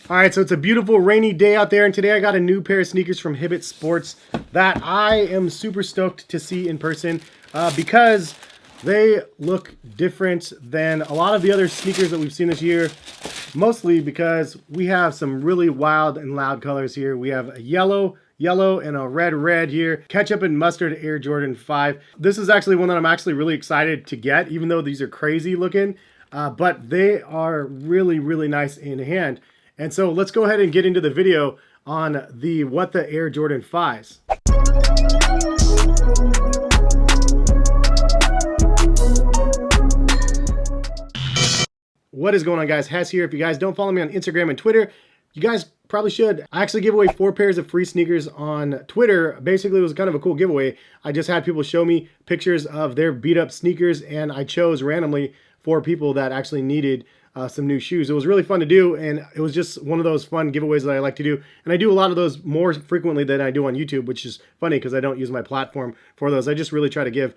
All right, so it's a beautiful rainy day out there, and today I got a new pair of sneakers from Hibbett Sports that I am super stoked to see in person because they look different than a lot of the other sneakers that we've seen this year, mostly because we have some really wild and loud colors here. We have a yellow, and a red here. Ketchup and mustard Air Jordan 5. This is actually one that I'm actually really excited to get, even though these are crazy looking, but they are really nice in hand. And so let's go ahead and get into the video on the What the Air Jordan 5s. What is going on, guys? Hes here. If you guys don't follow me on Instagram and Twitter, you guys probably should. I actually give away 4 pairs of free sneakers on Twitter. Basically, it was kind of a cool giveaway. I just had people show me pictures of their beat up sneakers, and I chose randomly 4 people that actually needed some new shoes. It was really fun to do, and it was just one of those fun giveaways that I like to do. And I do a lot of those more frequently than I do on YouTube, which is funny because I don't use my platform for those. I just really try to give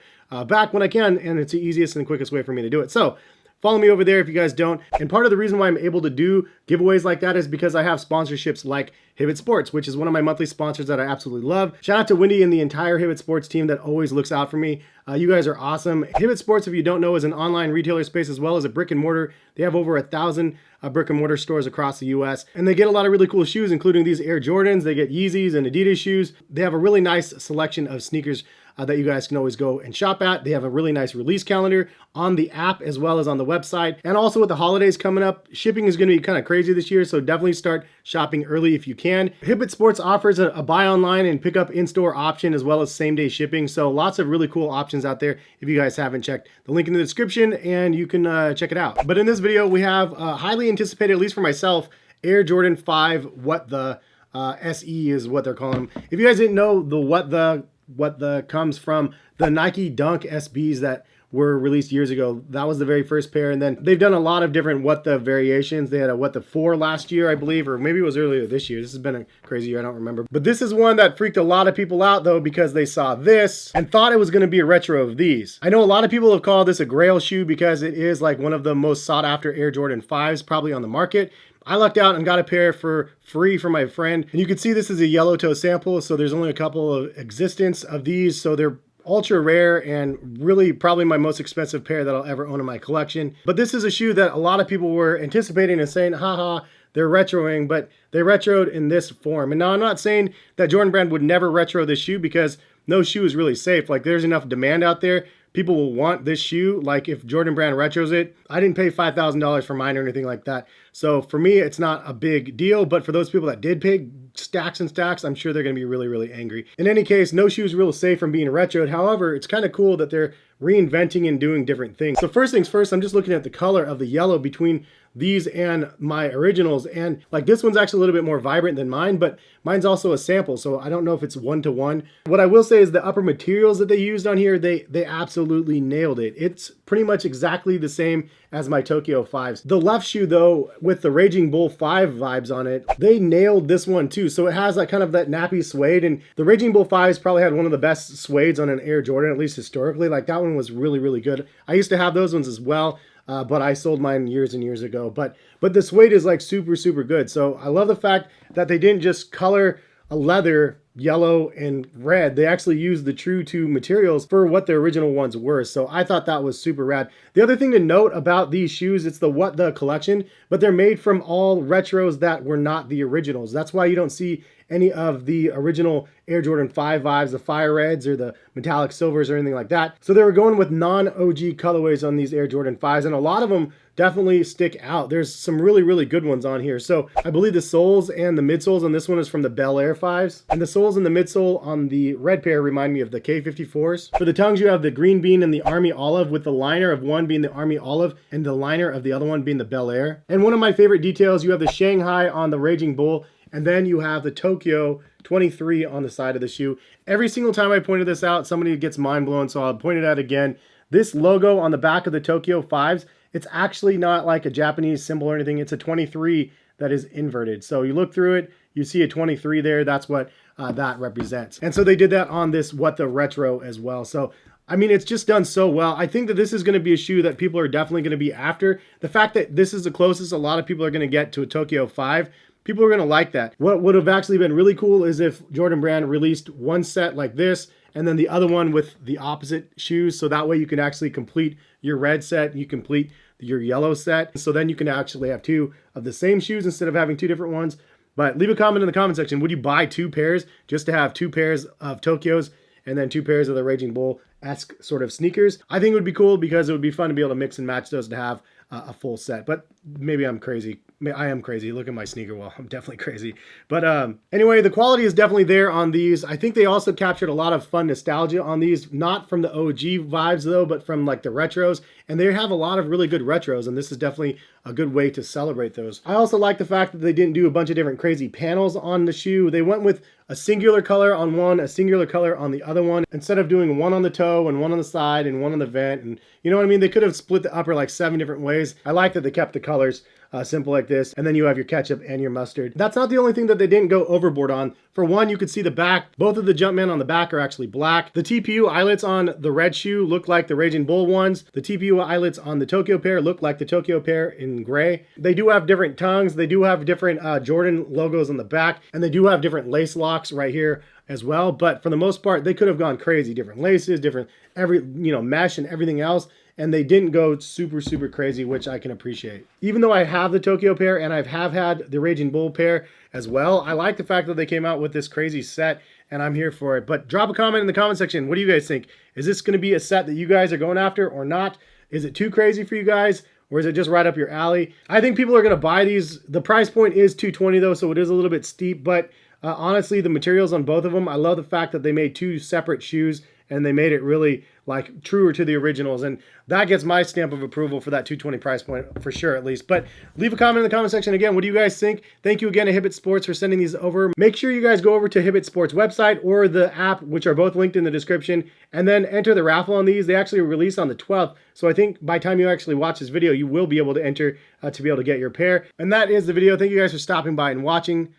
back when I can, and it's the easiest and quickest way for me to do it. So follow me over there if you guys don't. And part of the reason why I'm able to do giveaways like that is because I have sponsorships like Hibbett Sports, which is one of my monthly sponsors that I absolutely love. Shout out to Wendy and the entire Hibbett Sports team that always looks out for me. You guys are awesome. Hibbett Sports, if you don't know, is an online retailer space as well as a brick and mortar. They have over 1,000 brick and mortar stores across the US, and they get a lot of really cool shoes, including these Air Jordans. They get Yeezys and Adidas shoes. They have a really nice selection of sneakers that you guys can always go and shop at. They have a really nice release calendar on the app as well as on the website. And also with the holidays coming up, shipping is going to be kind of crazy this year, so definitely start shopping early if you can. Hibbett Sports offers a buy online and pick up in-store option as well as same-day shipping, so lots of really cool options out there if you guys haven't checked the link in the description, and you can check it out. But in this video, we have highly anticipated, at least for myself, Air Jordan 5 What the SE is what they're calling them. If you guys didn't know, the What the comes from the Nike Dunk SBs that were released years ago. That was the very first pair, and then they've done a lot of different What the variations. They had a What the 4 last year, I believe, or maybe it was earlier this year. This has been a crazy year, I don't remember. But this is one that freaked a lot of people out though, because they saw this and thought it was going to be a retro of these. I know a lot of people have called this a grail shoe because it is like one of the most sought after Air Jordan 5s probably on the market. I lucked out and got a pair for free from my friend. And you can see this is a yellow toe sample, so there's only a couple of existence of these, so they're ultra rare and really probably my most expensive pair that I'll ever own in my collection. But this is a shoe that a lot of people were anticipating and saying, haha, they're retroing, but they retroed in this form. And now I'm not saying that Jordan Brand would never retro this shoe, because no shoe is really safe. Like, there's enough demand out there. People will want this shoe. Like, if Jordan Brand retros it, I didn't pay $5,000 for mine or anything like that. So for me, it's not a big deal. But for those people that did pay stacks and stacks, I'm sure they're going to be really angry. In any case, no shoe is real safe from being retroed. However, it's kind of cool that they're reinventing and doing different things. So first things first, I'm just looking at the color of the yellow between these and my originals, and like this one's actually a little bit more vibrant than mine, but mine's also a sample, so I don't know if it's 1-to-1. What I will say is the upper materials that they used on here, they absolutely nailed it. It's pretty much exactly the same as my Tokyo 5s. The left shoe though, with the Raging Bull 5 vibes on it, they nailed this one too. So it has like kind of that nappy suede, and the Raging Bull 5s probably had one of the best suedes on an Air Jordan, at least historically. Like, that one was really good. I used to have those ones as well. But I sold mine years and years ago. But the suede is like super good. So I love the fact that they didn't just color a leather yellow and red. They actually used the true to materials for what the original ones were. So I thought that was super rad. The other thing to note about these shoes, it's the What the collection, but they're made from all retros that were not the originals. That's why you don't see any of the original Air Jordan 5 vibes, the fire reds or the metallic silvers or anything like that. So they were going with non-OG colorways on these Air Jordan 5s, and a lot of them definitely stick out. There's some really good ones on here. So I believe the soles and the midsoles on this one is from the Bel Air 5s, and the soles and the midsole on the red pair remind me of the K54s. For the tongues, you have the green bean and the Army Olive, with the liner of one being the Army Olive and the liner of the other one being the Bel Air. And one of my favorite details, you have the Shanghai on the Raging Bull, and then you have the Tokyo 23 on the side of the shoe. Every single time I pointed this out, somebody gets mind blown, so I'll point it out again. This logo on the back of the Tokyo 5s, it's actually not like a Japanese symbol or anything. It's a 23 that is inverted. So you look through it, you see a 23 there. That's what that represents. And so they did that on this What the Retro as well. So I mean, it's just done so well. I think that this is going to be a shoe that people are definitely going to be after. The fact that this is the closest a lot of people are going to get to a Tokyo 5 people are going to like that. What would have actually been really cool is if Jordan Brand released one set like this and then the other one with the opposite shoes. So that way you can actually complete your red set, you complete your yellow set. So then you can actually have two of the same shoes instead of having two different ones. But leave a comment in the comment section. Would you buy two pairs just to have two pairs of Tokyos and then two pairs of the Raging Bull-esque sort of sneakers? I think it would be cool because it would be fun to be able to mix and match those to have a full set. But maybe I'm crazy. I am crazy. Look at my sneaker wall. I'm definitely crazy. But anyway, the quality is definitely there on these. I think they also captured a lot of fun nostalgia on these, not from the OG vibes though, but from like the retros. And they have a lot of really good retros, and this is definitely a good way to celebrate those. I also like the fact that they didn't do a bunch of different crazy panels on the shoe. They went with a singular color on one, a singular color on the other one, instead of doing one on the toe and one on the side and one on the vent. And you know what I mean? They could have split the upper like 7 different ways. I like that they kept the colors simple like this, and then you have your ketchup and your mustard. That's not the only thing that they didn't go overboard on. For one, you could see the back. Both of the Jumpman on the back are actually black. The TPU eyelets on the red shoe look like the Raging Bull ones. The TPU eyelets on the Tokyo pair look like the Tokyo pair in gray. They do have different tongues. They do have different Jordan logos on the back, and they do have different lace locks right here as well. But for the most part, they could have gone crazy. Different laces, different mesh and everything else. And they didn't go super crazy, which I can appreciate. Even though I have the Tokyo pair and I have had the Raging Bull pair as well, I like the fact that they came out with this crazy set, and I'm here for it. But drop a comment in the comment section. What do you guys think? Is this going to be a set that you guys are going after or not? Is it too crazy for you guys, or is it just right up your alley? I think people are going to buy these. The price point is $220 though, so it is a little bit steep, but honestly, the materials on both of them, I love the fact that they made two separate shoes and they made it really like truer to the originals, and that gets my stamp of approval for that $220 price point for sure, at least. But leave a comment in the comment section. Again, what do you guys think? Thank you again to Hibbett Sports for sending these over. Make sure you guys go over to Hibbett Sports website or the app, which are both linked in the description, and then enter the raffle on these. They actually release on the 12th, so I think by the time you actually watch this video, you will be able to enter to be able to get your pair. And that is the video. Thank you guys for stopping by and watching.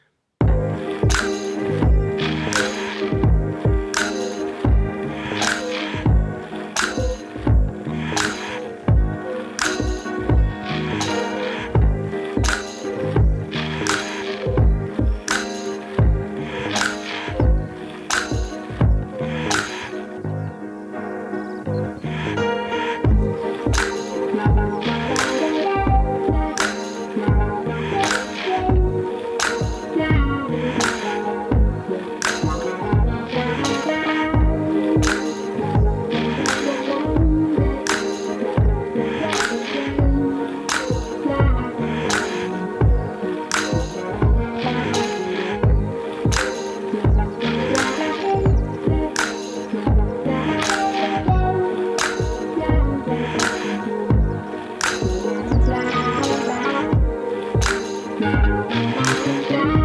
Yeah.